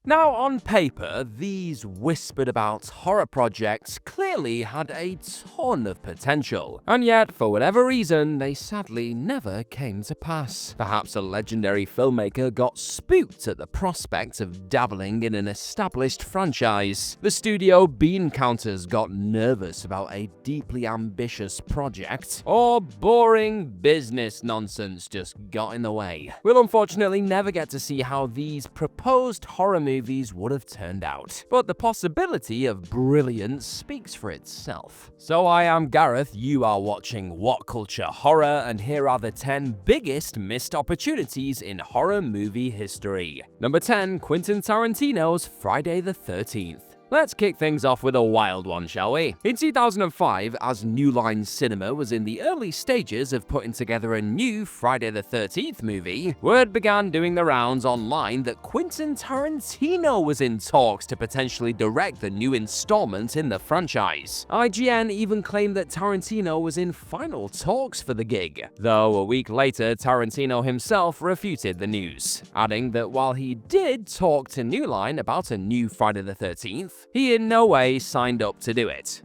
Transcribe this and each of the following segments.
Now, on paper, these whispered about horror projects clearly had a ton of potential, and yet, for whatever reason, they sadly never came to pass. Perhaps a legendary filmmaker got spooked at the prospect of dabbling in an established franchise. The studio Bean Counters got nervous about a deeply ambitious project, or boring business nonsense just got in the way. We'll unfortunately never get to see how these proposed horror movies would have turned out, but the possibility of brilliance speaks for itself. So I am Gareth, you are watching What Culture Horror, and here are the 10 biggest missed opportunities in horror movie history. Number 10, Quentin Tarantino's Friday the 13th. Let's kick things off with a wild one, shall we? In 2005, as New Line Cinema was in the early stages of putting together a new Friday the 13th movie, word began doing the rounds online that Quentin Tarantino was in talks to potentially direct the new installment in the franchise. IGN even claimed that Tarantino was in final talks for the gig, though a week later, Tarantino himself refuted the news, adding that while he did talk to New Line about a new Friday the 13th, he in no way signed up to do it.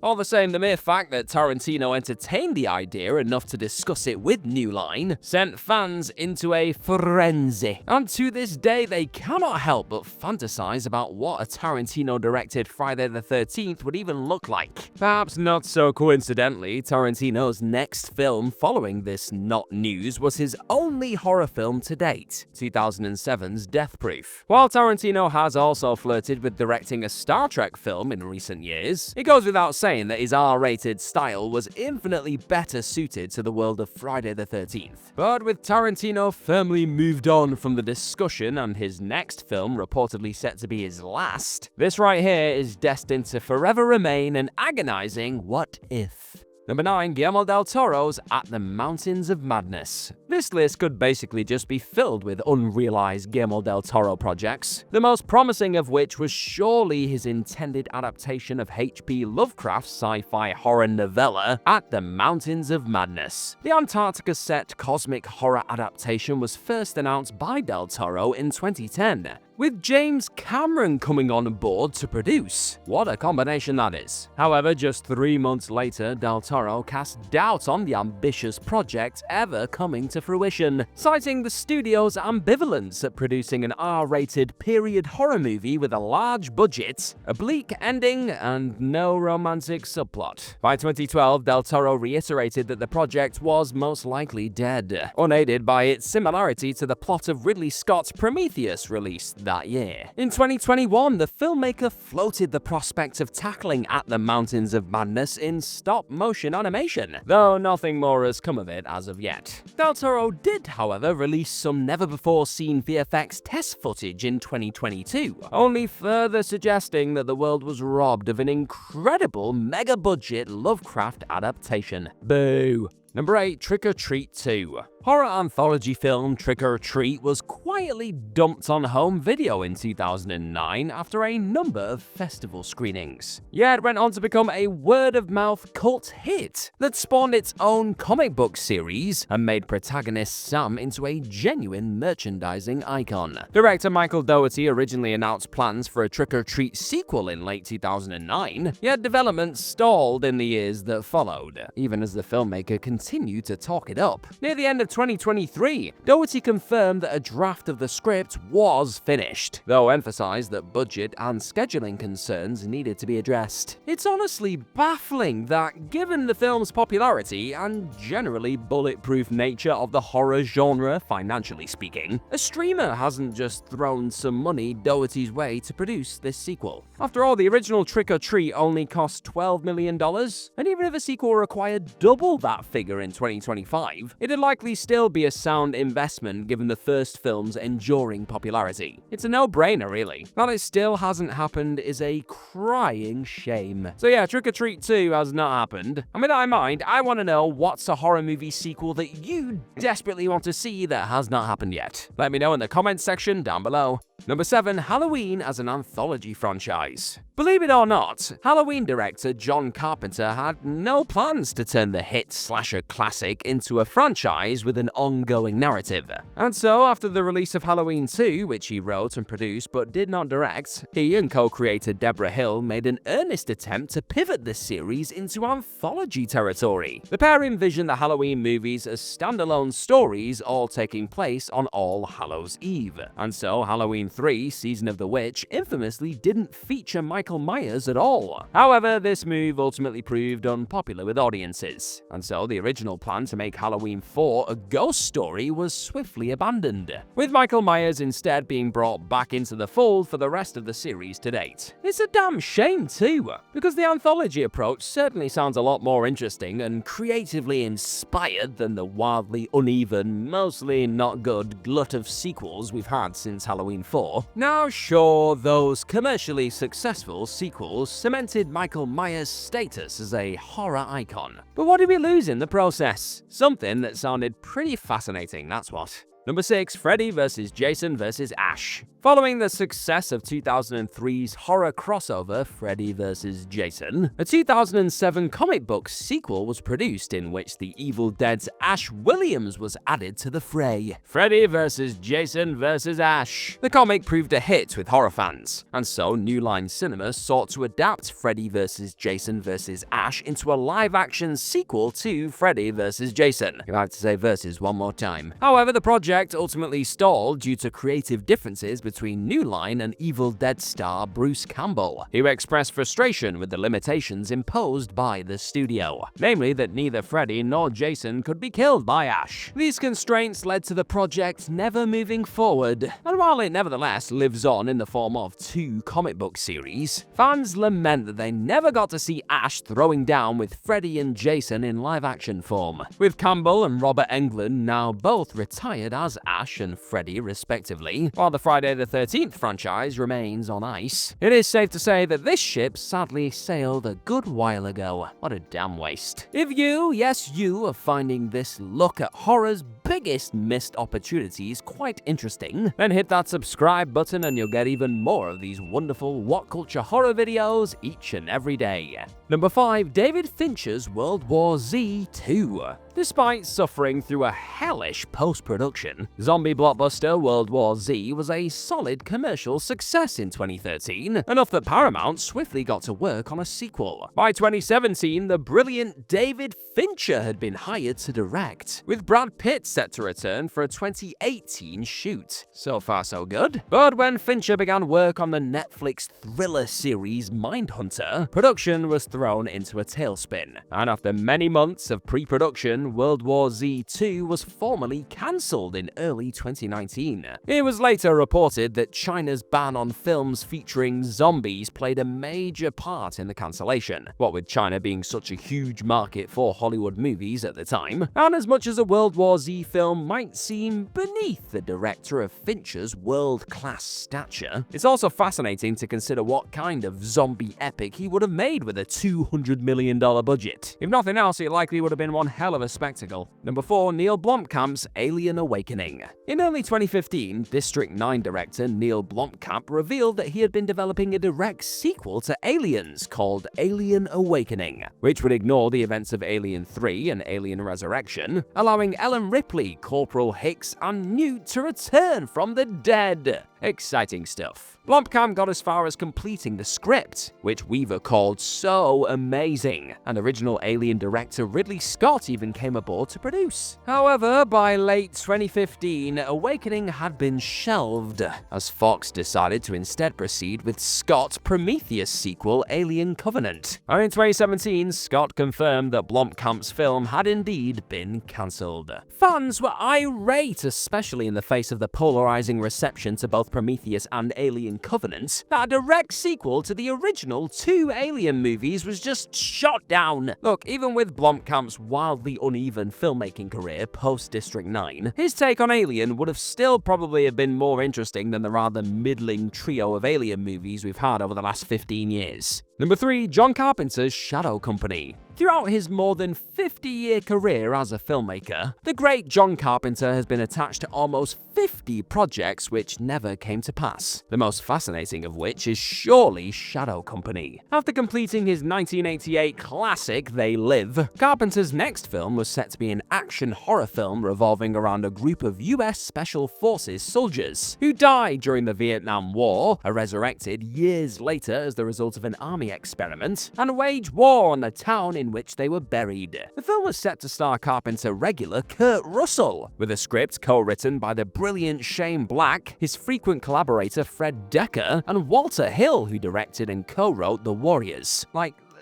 All the same, the mere fact that Tarantino entertained the idea enough to discuss it with New Line sent fans into a frenzy, and to this day they cannot help but fantasize about what a Tarantino-directed Friday the 13th would even look like. Perhaps not so coincidentally, Tarantino's next film following this not news was his only horror film to date, 2007's Death Proof. While Tarantino has also flirted with directing a Star Trek film in recent years, it goes without saying that his R-rated style was infinitely better suited to the world of Friday the 13th. But with Tarantino firmly moved on from the discussion and his next film reportedly set to be his last, this right here is destined to forever remain an agonizing what if. Number 9, Guillermo del Toro's At the Mountains of Madness. This list could basically just be filled with unrealized Guillermo del Toro projects, the most promising of which was surely his intended adaptation of H.P. Lovecraft's sci-fi horror novella, At the Mountains of Madness. The Antarctica-set cosmic horror adaptation was first announced by del Toro in 2010, with James Cameron coming on board to produce. What a combination that is. However, just 3 months later, del Toro cast doubt on the ambitious project ever coming to fruition, citing the studio's ambivalence at producing an R-rated period horror movie with a large budget, a bleak ending, and no romantic subplot. By 2012, del Toro reiterated that the project was most likely dead, unaided by its similarity to the plot of Ridley Scott's Prometheus released that year. In 2021, the filmmaker floated the prospect of tackling At the Mountains of Madness in stop-motion animation, though nothing more has come of it as of yet. Del Toro did, however, release some never-before-seen VFX test footage in 2022, only further suggesting that the world was robbed of an incredible mega-budget Lovecraft adaptation. Boo! Number 8, Trick or Treat 2. Horror anthology film Trick or Treat was quietly dumped on home video in 2009 after a number of festival screenings. Yet it went on to become a word-of-mouth cult hit that spawned its own comic book series and made protagonist Sam into a genuine merchandising icon. Director Michael Dougherty originally announced plans for a Trick or Treat sequel in late 2009, yet development stalled in the years that followed, even as the filmmaker continued to talk it up. Near the end of 2023, Dougherty confirmed that a draft of the script was finished, though emphasized that budget and scheduling concerns needed to be addressed. It's honestly baffling that, given the film's popularity and generally bulletproof nature of the horror genre, financially speaking, a streamer hasn't just thrown some money Dougherty's way to produce this sequel. After all, the original Trick or Treat only cost $12 million, and even if a sequel required double that figure in 2025, it'd likely still be a sound investment given the first film's enduring popularity. It's a no-brainer, really. That it still hasn't happened is a crying shame. So yeah, Trick or Treat 2 has not happened. And with that in mind, I want to know what's a horror movie sequel that you desperately want to see that has not happened yet. Let me know in the comments section down below. Number 7. Halloween as an anthology franchise. Believe it or not, Halloween director John Carpenter had no plans to turn the hit slasher classic into a franchise with an ongoing narrative. And so, after the release of Halloween 2, which he wrote and produced but did not direct, he and co-creator Deborah Hill made an earnest attempt to pivot the series into anthology territory. The pair envisioned the Halloween movies as standalone stories all taking place on All Hallows Eve. And so, Halloween 3, Season of the Witch, infamously didn't feature Michael Myers at all. However, this move ultimately proved unpopular with audiences, and so the original plan to make Halloween 4 a ghost story was swiftly abandoned, with Michael Myers instead being brought back into the fold for the rest of the series to date. It's a damn shame too, because the anthology approach certainly sounds a lot more interesting and creatively inspired than the wildly uneven, mostly not good glut of sequels we've had since Halloween 4. Now sure, those commercially successful sequels cemented Michael Myers' status as a horror icon. But what did we lose in the process? Something that sounded pretty fascinating, that's what. Number 6. Freddy vs. Jason vs. Ash. Following the success of 2003's horror crossover Freddy vs. Jason, a 2007 comic book sequel was produced in which the Evil Dead's Ash Williams was added to the fray. Freddy vs. Jason vs. Ash. The comic proved a hit with horror fans, and so New Line Cinema sought to adapt Freddy vs. Jason vs. Ash into a live-action sequel to Freddy vs. Jason. You have to say versus one more time. However, the project ultimately stalled due to creative differences between New Line and Evil Dead star Bruce Campbell, who expressed frustration with the limitations imposed by the studio, namely that neither Freddy nor Jason could be killed by Ash. These constraints led to the project never moving forward, and while it nevertheless lives on in the form of 2 comic book series, fans lament that they never got to see Ash throwing down with Freddy and Jason in live-action form, with Campbell and Robert Englund now both retired as Ash and Freddy respectively, while the Friday the 13th franchise remains on ice. It is safe to say that this ship sadly sailed a good while ago. What a damn waste. If you, yes you, are finding this look at horror's biggest missed opportunities quite interesting, then hit that subscribe button and you'll get even more of these wonderful What Culture horror videos each and every day. Number 5. David Fincher's World War Z 2. Despite suffering through a hellish post-production, zombie blockbuster World War Z was a solid commercial success in 2013, enough that Paramount swiftly got to work on a sequel. By 2017, the brilliant David Fincher had been hired to direct, with Brad Pitt set to return for a 2018 shoot. So far so good. But when Fincher began work on the Netflix thriller series Mindhunter, production was thrown into a tailspin, and after many months of pre-production, World War Z 2 was formally cancelled in early 2019. It was later reported that China's ban on films featuring zombies played a major part in the cancellation, what with China being such a huge market for Hollywood movies at the time, and as much as a World War Z film might seem beneath the director of Fincher's world-class stature, it's also fascinating to consider what kind of zombie epic he would have made with a $200 million budget. If nothing else, it likely would have been one hell of a spectacle. Number 4. Neil Blomkamp's Alien Awakening. In early 2015, District 9 director Neil Blomkamp revealed that he had been developing a direct sequel to Aliens called Alien Awakening, which would ignore the events of Alien 3 and Alien Resurrection, allowing Ellen Ripley, Corporal Hicks, and Newt to return from the dead. Exciting stuff. Blomkamp got as far as completing the script, which Weaver called so amazing, and original Alien director Ridley Scott even came aboard to produce. However, by late 2015, Awakening had been shelved, as Fox decided to instead proceed with Scott's Prometheus sequel Alien Covenant. And in 2017, Scott confirmed that Blomkamp's film had indeed been cancelled. Fans were irate, especially in the face of the polarizing reception to both Prometheus and Alien Covenant, that a direct sequel to the original 2 Alien movies was just shot down. Look, even with Blomkamp's wildly uneven filmmaking career post-District 9, his take on Alien would have still probably have been more interesting than the rather middling trio of Alien movies we've had over the last 15 years. Number 3. John Carpenter's Shadow Company. Throughout his more than 50-year career as a filmmaker, the great John Carpenter has been attached to almost 50 projects which never came to pass, the most fascinating of which is surely Shadow Company. After completing his 1988 classic They Live, Carpenter's next film was set to be an action horror film revolving around a group of US Special Forces soldiers who died during the Vietnam War, are resurrected years later as the result of an army experiment, and wage war on the town in which they were buried. The film was set to star Carpenter regular Kurt Russell, with a script co-written by the brilliant Shane Black, his frequent collaborator Fred Decker, and Walter Hill, who directed and co-wrote The Warriors.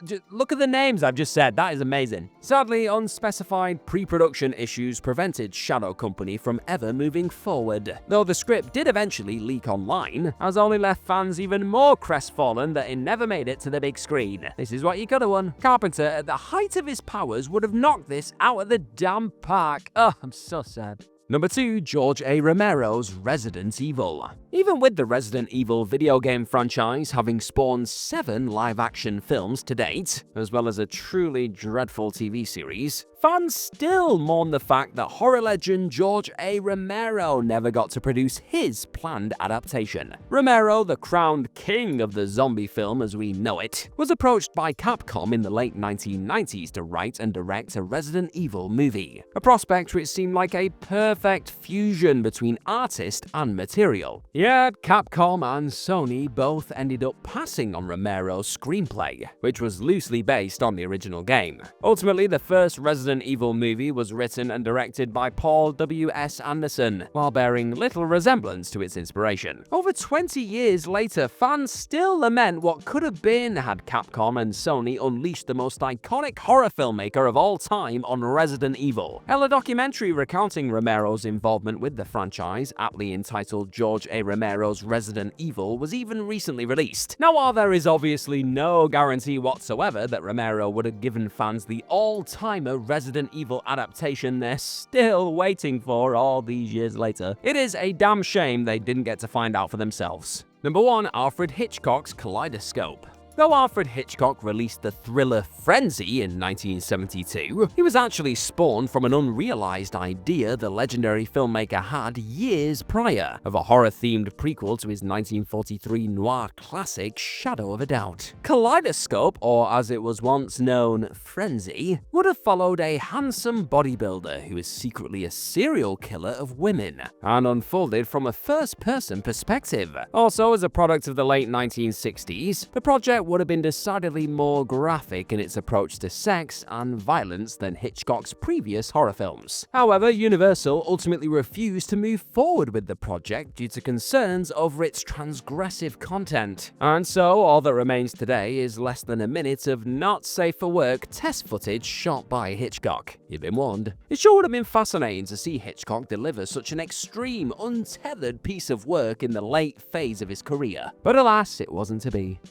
Just look at the names I've just said, that is amazing. Sadly, unspecified pre-production issues prevented Shadow Company from ever moving forward, though the script did eventually leak online, has only left fans even more crestfallen that it never made it to the big screen. This is what you coulda won. Carpenter, at the height of his powers, would have knocked this out of the damn park. Oh, I'm so sad. Number 2. George A. Romero's Resident Evil. Even with the Resident Evil video game franchise having spawned 7 live-action films to date, as well as a truly dreadful TV series, fans still mourn the fact that horror legend George A. Romero never got to produce his planned adaptation. Romero, the crowned king of the zombie film as we know it, was approached by Capcom in the late 1990s to write and direct a Resident Evil movie, a prospect which seemed like a perfect fusion between artist and material. Yet, Capcom and Sony both ended up passing on Romero's screenplay, which was loosely based on the original game. Ultimately, the first Resident Evil movie was written and directed by Paul W.S. Anderson, while bearing little resemblance to its inspiration. Over 20 years later, fans still lament what could have been had Capcom and Sony unleashed the most iconic horror filmmaker of all time on Resident Evil. A documentary recounting Romero's involvement with the franchise, aptly entitled George A. Romero's Resident Evil, was even recently released. Now, while there is obviously no guarantee whatsoever that Romero would have given fans the all-timer Resident Evil adaptation they're still waiting for all these years later, it is a damn shame they didn't get to find out for themselves. Number 1. Alfred Hitchcock's Kaleidoscope. Though Alfred Hitchcock released the thriller Frenzy in 1972, he was actually spawned from an unrealized idea the legendary filmmaker had years prior, of a horror-themed prequel to his 1943 noir classic Shadow of a Doubt. Kaleidoscope, or as it was once known, Frenzy, would have followed a handsome bodybuilder who is secretly a serial killer of women, and unfolded from a first-person perspective. Also, as a product of the late 1960s, the project would have been decidedly more graphic in its approach to sex and violence than Hitchcock's previous horror films. However, Universal ultimately refused to move forward with the project due to concerns over its transgressive content. And so, all that remains today is less than a minute of not safe for work test footage shot by Hitchcock. You've been warned. It sure would have been fascinating to see Hitchcock deliver such an extreme, untethered piece of work in the late phase of his career. But alas, it wasn't to be.